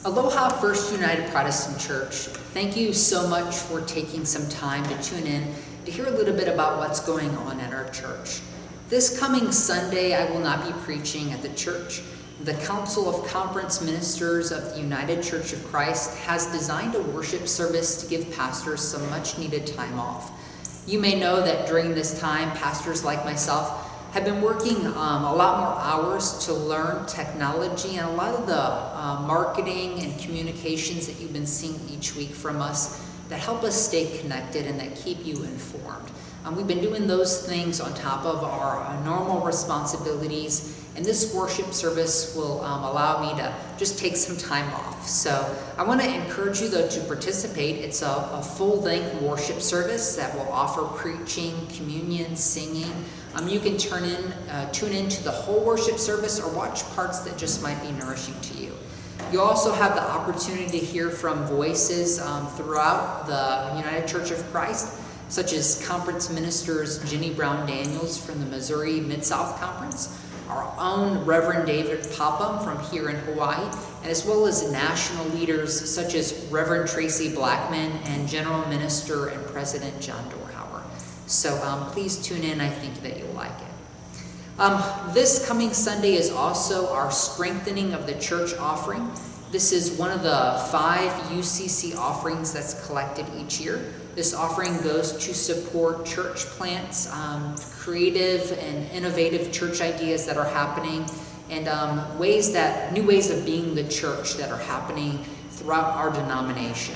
Aloha First United Protestant Church. Thank you so much for taking some time to tune in to hear a little bit about what's going on at our church. This coming Sunday, I will not be preaching at the church. The Council of Conference Ministers of the United Church of Christ has designed a worship service to give pastors some much needed time off. You may know that during this time, pastors like myself have been working a lot more hours to learn technology and a lot of the marketing and communications that you've been seeing each week from us that help us stay connected and that keep you informed. We've been doing those things on top of our normal responsibilities, and this worship service will allow me to just take some time off. So I want to encourage you, though, to participate. It's a full-length worship service that will offer preaching, communion, singing. You can tune in to the whole worship service or watch parts that just might be nourishing to you. You also have the opportunity to hear from voices throughout the United Church of Christ, such as Conference Ministers Jenny Brown Daniels from the Missouri Mid-South Conference, our own Reverend David Popham from here in Hawaii, and as well as national leaders such as Reverend Tracy Blackman and General Minister and President John Dorhauer. So please tune in. I think that you'll like it. This coming Sunday is also our Strengthening of the Church offering. This is one of the 5 UCC offerings that's collected each year. This offering goes to support church plants, creative and innovative church ideas that are happening, and new ways of being the church that are happening throughout our denomination.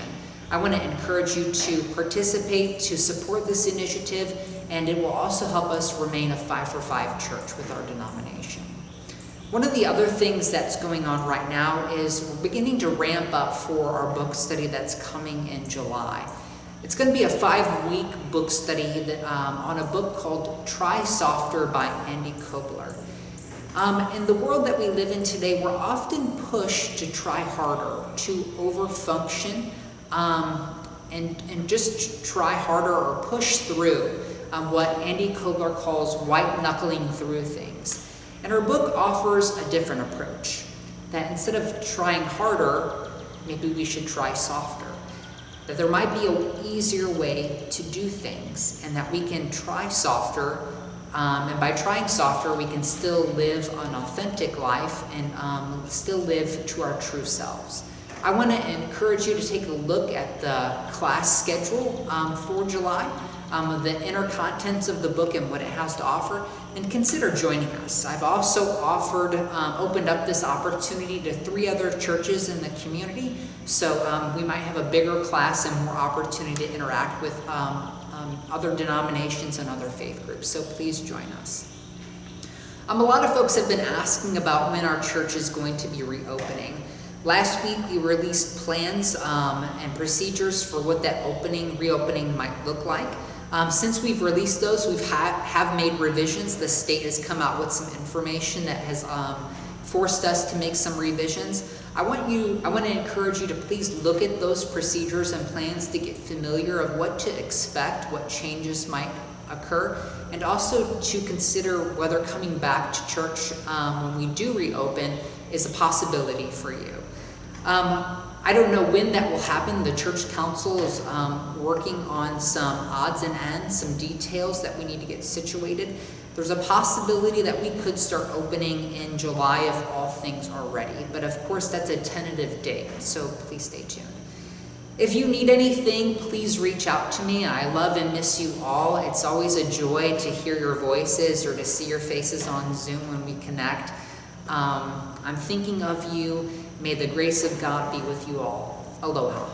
I want to encourage you to participate, to support this initiative, and it will also help us remain a 5 for 5 church with our denomination. One of the other things that's going on right now is we're beginning to ramp up for our book study that's coming in July. It's going to be a 5-week book study on a book called Try Softer by Andy Kobler. In the world that we live in today, we're often pushed to try harder, to overfunction, and just try harder or push through what Andy Kobler calls white-knuckling through things. And our book offers a different approach, that instead of trying harder, maybe we should try softer. That there might be an easier way to do things, and that we can try softer, and by trying softer, we can still live an authentic life and still live to our true selves. I want to encourage you to take a look at the class schedule for July, the inner contents of the book and what it has to offer, and consider joining us. I've also opened up this opportunity to 3 other churches in the community, so we might have a bigger class and more opportunity to interact with other denominations and other faith groups, so please join us. A lot of folks have been asking about when our church is going to be reopening. Last week, we released plans and procedures for what that reopening might look like. Since we've released those, we have made revisions. The state has come out with some information that has forced us to make some revisions. I want to encourage you to please look at those procedures and plans to get familiar of what to expect, what changes might occur, and also to consider whether coming back to church when we do reopen is a possibility for you. I don't know when that will happen. The church council is working on some odds and ends, some details that we need to get situated. There's a possibility that we could start opening in July if all things are ready, but of course that's a tentative date, so please stay tuned. If you need anything, please reach out to me. I love and miss you all. It's always a joy to hear your voices or to see your faces on Zoom when we connect. I'm thinking of you. May the grace of God be with you all. Aloha.